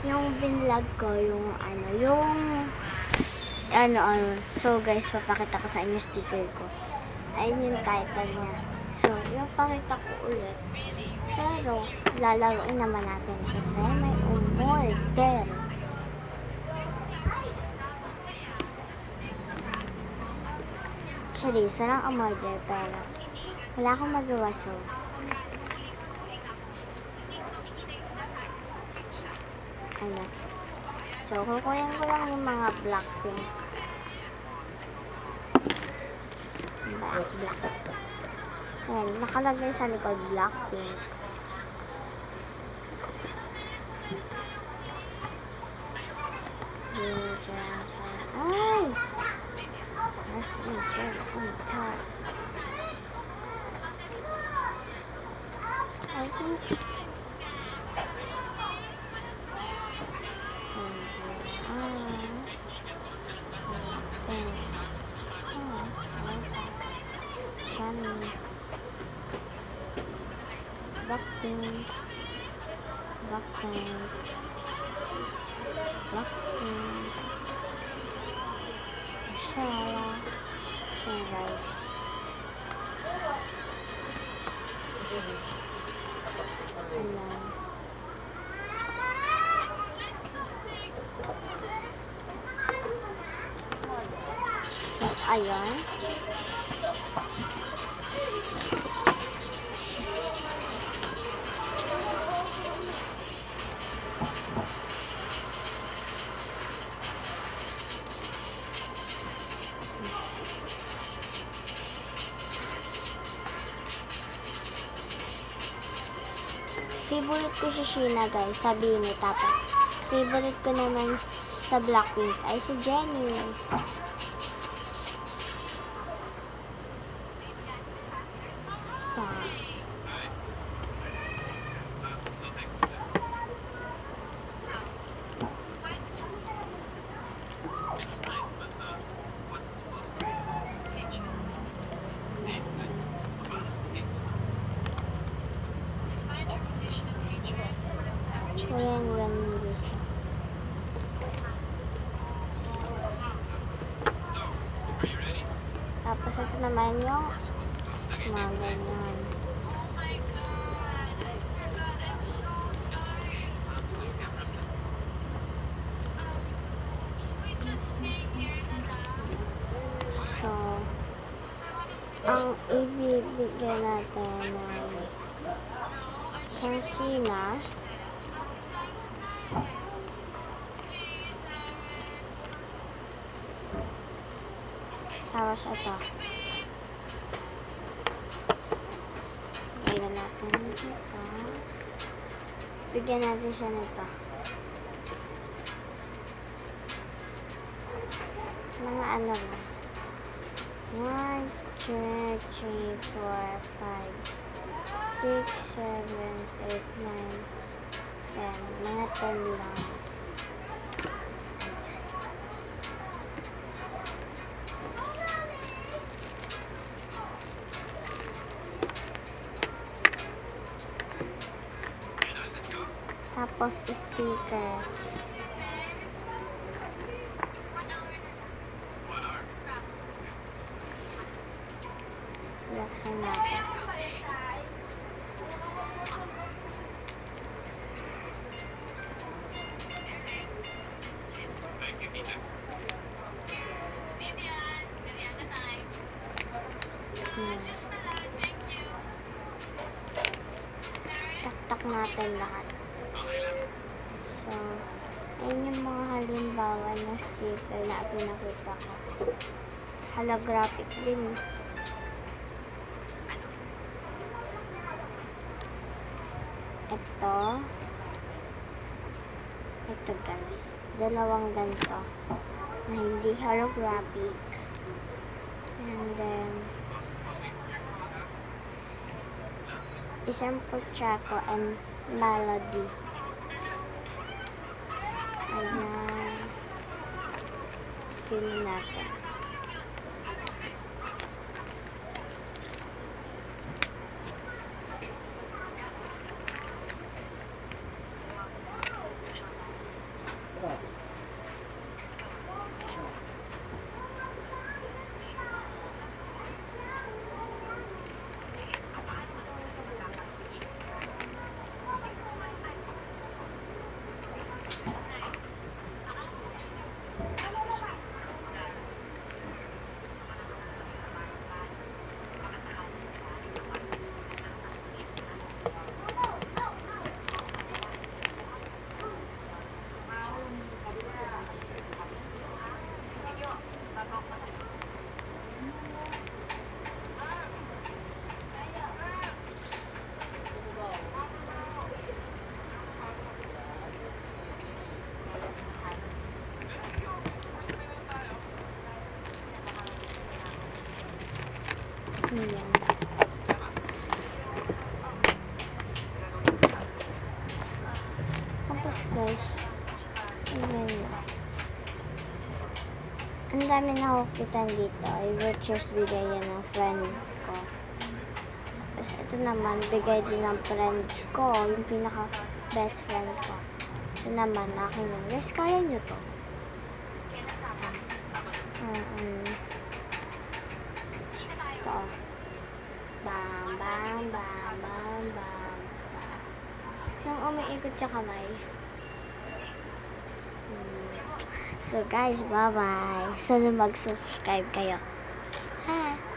yung binlog ko, so guys, papakita ko sa inyo sticker ko. Ayun yung title niya. So, yung pakita ko ulit. Pero, lalaroin naman natin kasi may umorder. Actually, sarang umorder, pero wala akong magawa, so ano. So, kukunin ko lang yung mga Blackpink. Black. Ayan, nakalagay sa likod Blackpink. Ay! I think Blackpink. Shala. Ayan guys. Ayan. So, ayan. Favorite ko si Sheena guys, sabihin ni Tapos favorite ko naman sa Blackpink ay si Jennie. Tapos ito naman yung mga ganyan. So, ang ibibigay natin ay Sheena. Tapos ito. Bigyan natin ito. Bigyan natin siya nito. Mga ano ba? 1, 2, 3, 4, 5, 6, 7, 8, 9, 10. Mga 10 lang. Tapos sticker. Laksan natin. Tak natin lahat. So, ayun yung mga halimbawa na sticker na pinakita ko. Holographic din. Ito guys. Dalawang ganito na hindi holographic. And then, isang Pochaco and Melody. Ayan. Pili natin. Guys. Ayan na. Ang dami nakukitan dito ay virtues bigay yan ng friend ko. Tapos ito naman, bigay din ng friend ko, yung pinaka best friend ko. Ito naman, akin yun. Guys, kaya nyo to. Ito. Bam, bam, bam, bam, bam, bam. Yung umiikot siya kamay. So guys, bye-bye. So mag-subscribe kayo. Ha?